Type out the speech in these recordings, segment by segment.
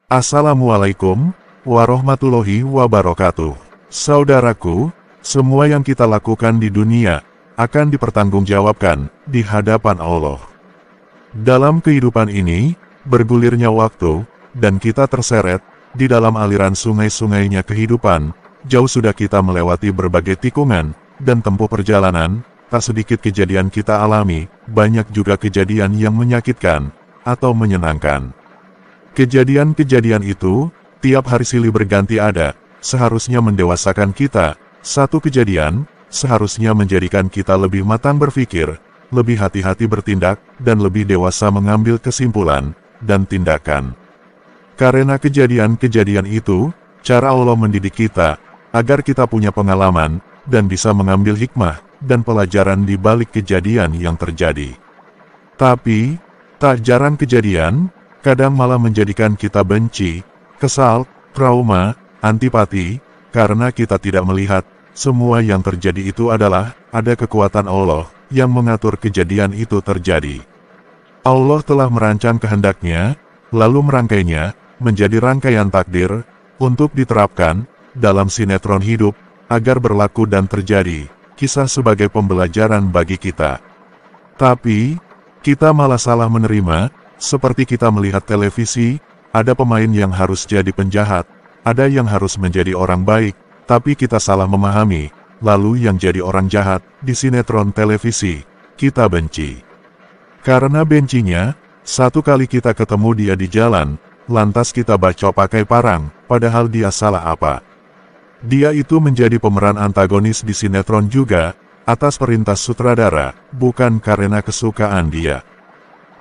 Assalamualaikum warahmatullahi wabarakatuh. Saudaraku, semua yang kita lakukan di dunia akan dipertanggungjawabkan di hadapan Allah. Dalam kehidupan ini, bergulirnya waktu, dan kita terseret di dalam aliran sungai-sungainya kehidupan. Jauh sudah kita melewati berbagai tikungan dan tempuh perjalanan. Tak sedikit kejadian kita alami, banyak juga kejadian yang menyakitkan atau menyenangkan. Kejadian-kejadian itu, tiap hari silih berganti ada, seharusnya mendewasakan kita. Satu kejadian, seharusnya menjadikan kita lebih matang berpikir, lebih hati-hati bertindak, dan lebih dewasa mengambil kesimpulan dan tindakan. Karena kejadian-kejadian itu, cara Allah mendidik kita, agar kita punya pengalaman, dan bisa mengambil hikmah dan pelajaran di balik kejadian yang terjadi. Tapi, tak jarang kejadian, kadang malah menjadikan kita benci, kesal, trauma, antipati, karena kita tidak melihat, semua yang terjadi itu adalah, ada kekuatan Allah, yang mengatur kejadian itu terjadi. Allah telah merancang kehendaknya, lalu merangkainya, menjadi rangkaian takdir, untuk diterapkan, dalam sinetron hidup, agar berlaku dan terjadi, kisah sebagai pembelajaran bagi kita. Tapi, kita malah salah menerima, seperti kita melihat televisi, ada pemain yang harus jadi penjahat, ada yang harus menjadi orang baik, tapi kita salah memahami, lalu yang jadi orang jahat, di sinetron televisi, kita benci. Karena bencinya, satu kali kita ketemu dia di jalan, lantas kita bacok pakai parang, padahal dia salah apa? Dia itu menjadi pemeran antagonis di sinetron juga, atas perintah sutradara, bukan karena kesukaan dia.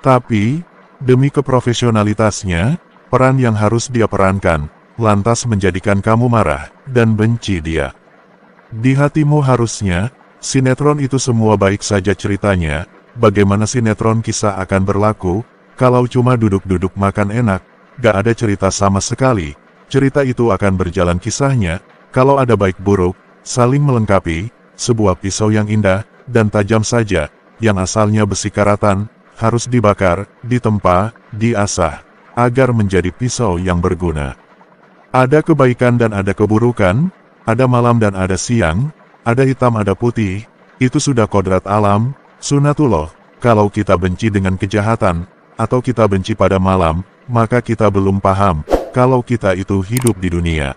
Tapi, demi keprofesionalitasnya, peran yang harus dia perankan, lantas menjadikan kamu marah, dan benci dia. Di hatimu harusnya, sinetron itu semua baik saja ceritanya, bagaimana sinetron kisah akan berlaku, kalau cuma duduk-duduk makan enak, gak ada cerita sama sekali, cerita itu akan berjalan kisahnya, kalau ada baik buruk, saling melengkapi, sebuah pisau yang indah, dan tajam saja, yang asalnya besi karatan, harus dibakar, ditempa, diasah, agar menjadi pisau yang berguna. Ada kebaikan dan ada keburukan, ada malam dan ada siang, ada hitam ada putih, itu sudah kodrat alam, sunatullah. Kalau kita benci dengan kejahatan, atau kita benci pada malam, maka kita belum paham, kalau kita itu hidup di dunia.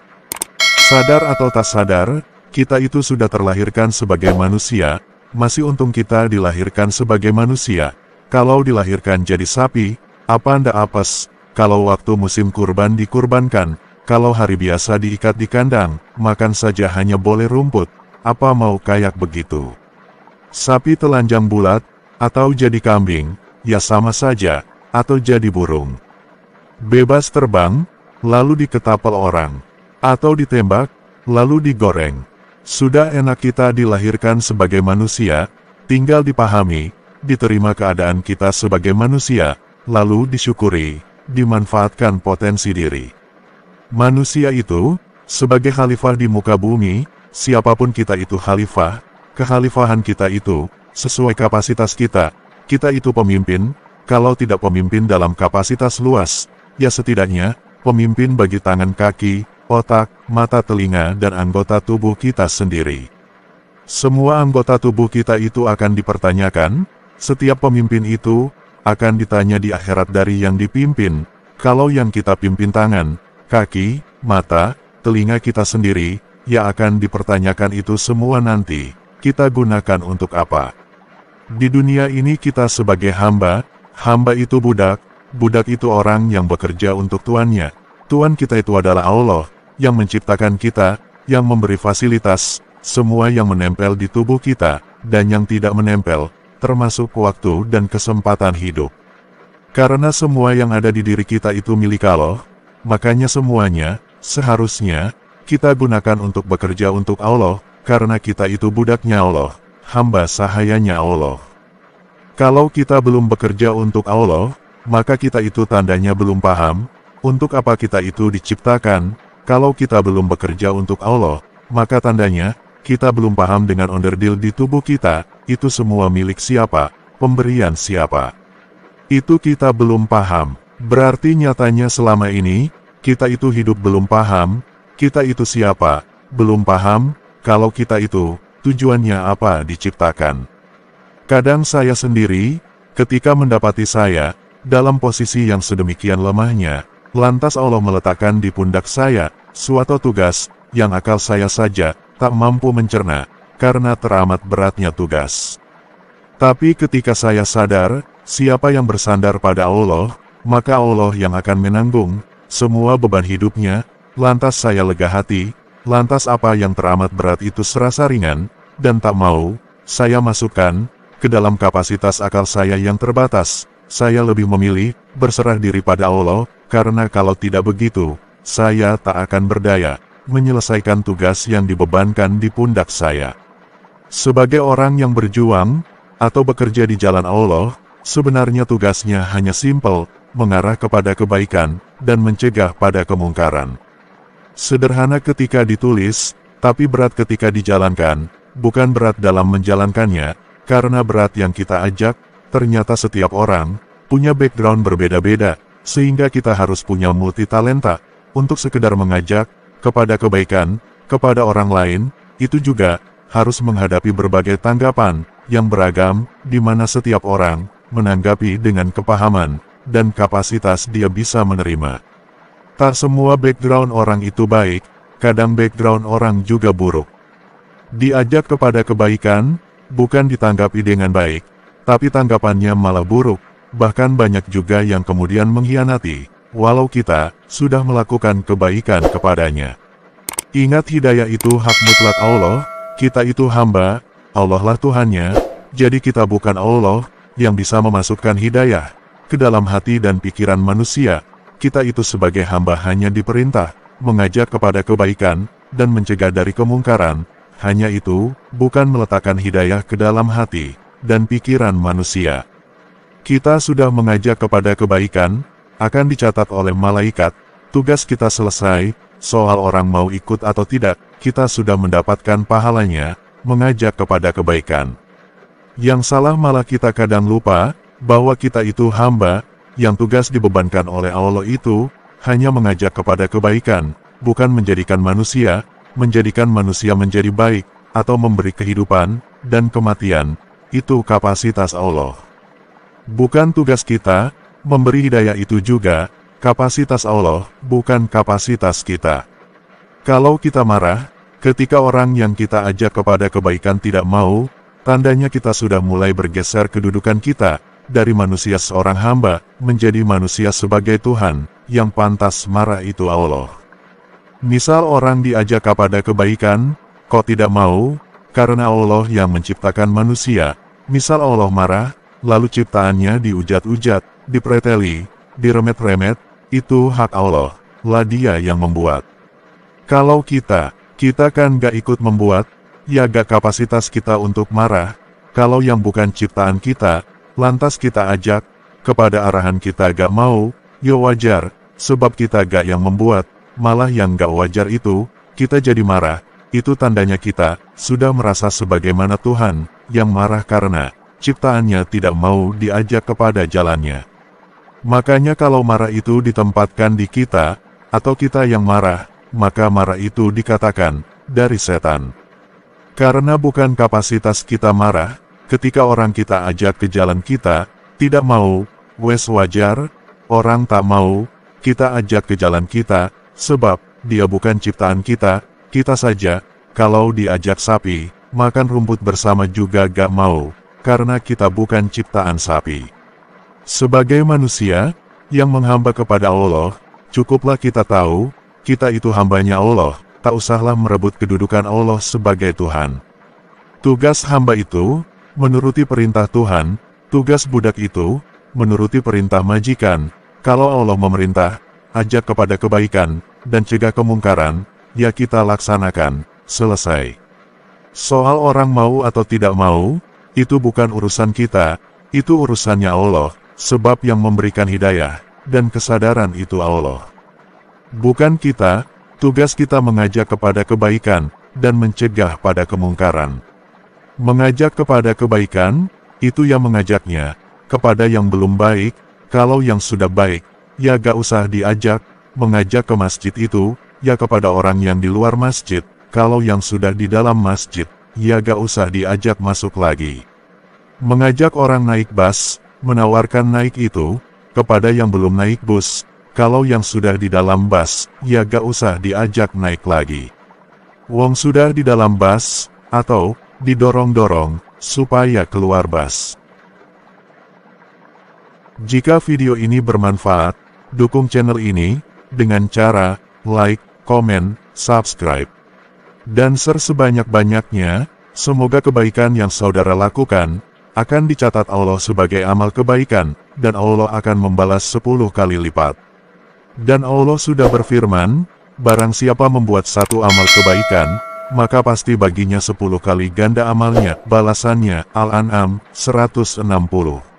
Sadar atau tak sadar, kita itu sudah terlahirkan sebagai manusia, masih untung kita dilahirkan sebagai manusia. Kalau dilahirkan jadi sapi, apa ndak apes, kalau waktu musim kurban dikurbankan, kalau hari biasa diikat di kandang, makan saja hanya boleh rumput, apa mau kayak begitu? Sapi telanjang bulat, atau jadi kambing, ya sama saja, atau jadi burung. Bebas terbang, lalu diketapel orang. Atau ditembak, lalu digoreng. Sudah enak kita dilahirkan sebagai manusia, tinggal dipahami, diterima keadaan kita sebagai manusia, lalu disyukuri, dimanfaatkan potensi diri. Manusia itu, sebagai khalifah di muka bumi, siapapun kita itu khalifah, kekhalifahan kita itu, sesuai kapasitas kita itu pemimpin, kalau tidak pemimpin dalam kapasitas luas, ya setidaknya, pemimpin bagi tangan kaki, otak, mata telinga dan anggota tubuh kita sendiri. Semua anggota tubuh kita itu akan dipertanyakan, setiap pemimpin itu, akan ditanya di akhirat dari yang dipimpin, kalau yang kita pimpin tangan, kaki, mata, telinga kita sendiri, ya akan dipertanyakan itu semua nanti, kita gunakan untuk apa? Di dunia ini kita sebagai hamba, hamba itu budak, budak itu orang yang bekerja untuk tuannya, tuan kita itu adalah Allah, yang menciptakan kita, yang memberi fasilitas, semua yang menempel di tubuh kita, dan yang tidak menempel, termasuk waktu dan kesempatan hidup. Karena semua yang ada di diri kita itu milik Allah, makanya semuanya, seharusnya, kita gunakan untuk bekerja untuk Allah, karena kita itu budaknya Allah, hamba sahayanya Allah. Kalau kita belum bekerja untuk Allah, maka kita itu tandanya belum paham, untuk apa kita itu diciptakan. Kalau kita belum bekerja untuk Allah, maka tandanya, kita belum paham dengan onderdil di tubuh kita, itu semua milik siapa, pemberian siapa. Itu kita belum paham. Berarti nyatanya selama ini, kita itu hidup belum paham, kita itu siapa, belum paham, kalau kita itu, tujuannya apa diciptakan. Kadang saya sendiri, ketika mendapati saya, dalam posisi yang sedemikian lemahnya, lantas Allah meletakkan di pundak saya, suatu tugas, yang akal saya saja, tak mampu mencerna, karena teramat beratnya tugas. Tapi ketika saya sadar, siapa yang bersandar pada Allah, maka Allah yang akan menanggung semua beban hidupnya, lantas saya lega hati, lantas apa yang teramat berat itu serasa ringan, dan tak mau saya masukkan ke dalam kapasitas akal saya yang terbatas. Saya lebih memilih berserah diri pada Allah, karena kalau tidak begitu, saya tak akan berdaya menyelesaikan tugas yang dibebankan di pundak saya. Sebagai orang yang berjuang atau bekerja di jalan Allah, sebenarnya tugasnya hanya simpel, mengarah kepada kebaikan, dan mencegah pada kemungkaran. Sederhana ketika ditulis, tapi berat ketika dijalankan, bukan berat dalam menjalankannya, karena berat yang kita ajak, ternyata setiap orang punya background berbeda-beda, sehingga kita harus punya multitalenta, untuk sekedar mengajak kepada kebaikan, kepada orang lain, itu juga harus menghadapi berbagai tanggapan yang beragam, di mana setiap orang menanggapi dengan kepahaman dan kapasitas dia bisa menerima. Tak semua background orang itu baik, kadang background orang juga buruk. Diajak kepada kebaikan, bukan ditanggapi dengan baik, tapi tanggapannya malah buruk, bahkan banyak juga yang kemudian mengkhianati, walau kita sudah melakukan kebaikan kepadanya. Ingat, hidayah itu hak mutlak Allah, kita itu hamba, Allah lah Tuhannya, jadi kita bukan Allah yang bisa memasukkan hidayah ke dalam hati dan pikiran manusia. Kita itu sebagai hamba hanya diperintah mengajak kepada kebaikan dan mencegah dari kemungkaran. Hanya itu, bukan meletakkan hidayah ke dalam hati dan pikiran manusia. Kita sudah mengajak kepada kebaikan, akan dicatat oleh malaikat, tugas kita selesai. Soal orang mau ikut atau tidak, kita sudah mendapatkan pahalanya mengajak kepada kebaikan. Yang salah malah kita kadang lupa bahwa kita itu hamba, yang tugas dibebankan oleh Allah itu hanya mengajak kepada kebaikan, bukan menjadikan manusia menjadi baik, atau memberi kehidupan dan kematian. Itu kapasitas Allah. Bukan tugas kita, memberi hidayah itu juga kapasitas Allah, bukan kapasitas kita. Kalau kita marah, ketika orang yang kita ajak kepada kebaikan tidak mau, tandanya kita sudah mulai bergeser kedudukan kita, dari manusia seorang hamba, menjadi manusia sebagai Tuhan, yang pantas marah itu Allah. Misal orang diajak kepada kebaikan, kok tidak mau, karena Allah yang menciptakan manusia. Misal Allah marah, lalu ciptaannya diujat-ujat, dipreteli, diremet-remet, itu hak Allah, lah Dia yang membuat. Kalau kita kan gak ikut membuat, ya gak kapasitas kita untuk marah. Kalau yang bukan ciptaan kita, lantas kita ajak kepada arahan kita gak mau, ya wajar, sebab kita gak yang membuat, malah yang gak wajar itu, kita jadi marah. Itu tandanya kita sudah merasa sebagaimana Tuhan yang marah karena ciptaannya tidak mau diajak kepada jalannya. Makanya kalau marah itu ditempatkan di kita, atau kita yang marah, maka marah itu dikatakan dari setan. Karena bukan kapasitas kita marah, ketika orang kita ajak ke jalan kita tidak mau, wes wajar, orang tak mau, kita ajak ke jalan kita, sebab dia bukan ciptaan kita. Kita saja, kalau diajak sapi makan rumput bersama juga gak mau, karena kita bukan ciptaan sapi. Sebagai manusia yang menghamba kepada Allah, cukuplah kita tahu, kita itu hambanya Allah, tak usahlah merebut kedudukan Allah sebagai Tuhan. Tugas hamba itu, menuruti perintah Tuhan, tugas budak itu, menuruti perintah majikan. Kalau Allah memerintah, ajak kepada kebaikan, dan cegah kemungkaran, ya kita laksanakan, selesai. Soal orang mau atau tidak mau, itu bukan urusan kita, itu urusannya Allah, sebab yang memberikan hidayah dan kesadaran itu Allah. Bukan kita, tugas kita mengajak kepada kebaikan dan mencegah pada kemungkaran. Mengajak kepada kebaikan, itu yang mengajaknya kepada yang belum baik. Kalau yang sudah baik, ya gak usah diajak, mengajak ke masjid itu, ya kepada orang yang di luar masjid, kalau yang sudah di dalam masjid, ya gak usah diajak masuk lagi. Mengajak orang naik bus, menawarkan naik itu, kepada yang belum naik bus, kalau yang sudah di dalam bus, ya gak usah diajak naik lagi. Wong sudah di dalam bus, atau didorong-dorong, supaya keluar bus. Jika video ini bermanfaat, dukung channel ini, dengan cara, like, komen, subscribe, dan share sebanyak-banyaknya. Semoga kebaikan yang saudara lakukan, akan dicatat Allah sebagai amal kebaikan, dan Allah akan membalas 10 kali lipat. Dan Allah sudah berfirman, barang siapa membuat satu amal kebaikan, maka pasti baginya 10 kali ganda amalnya, balasannya. Al-An'am 160.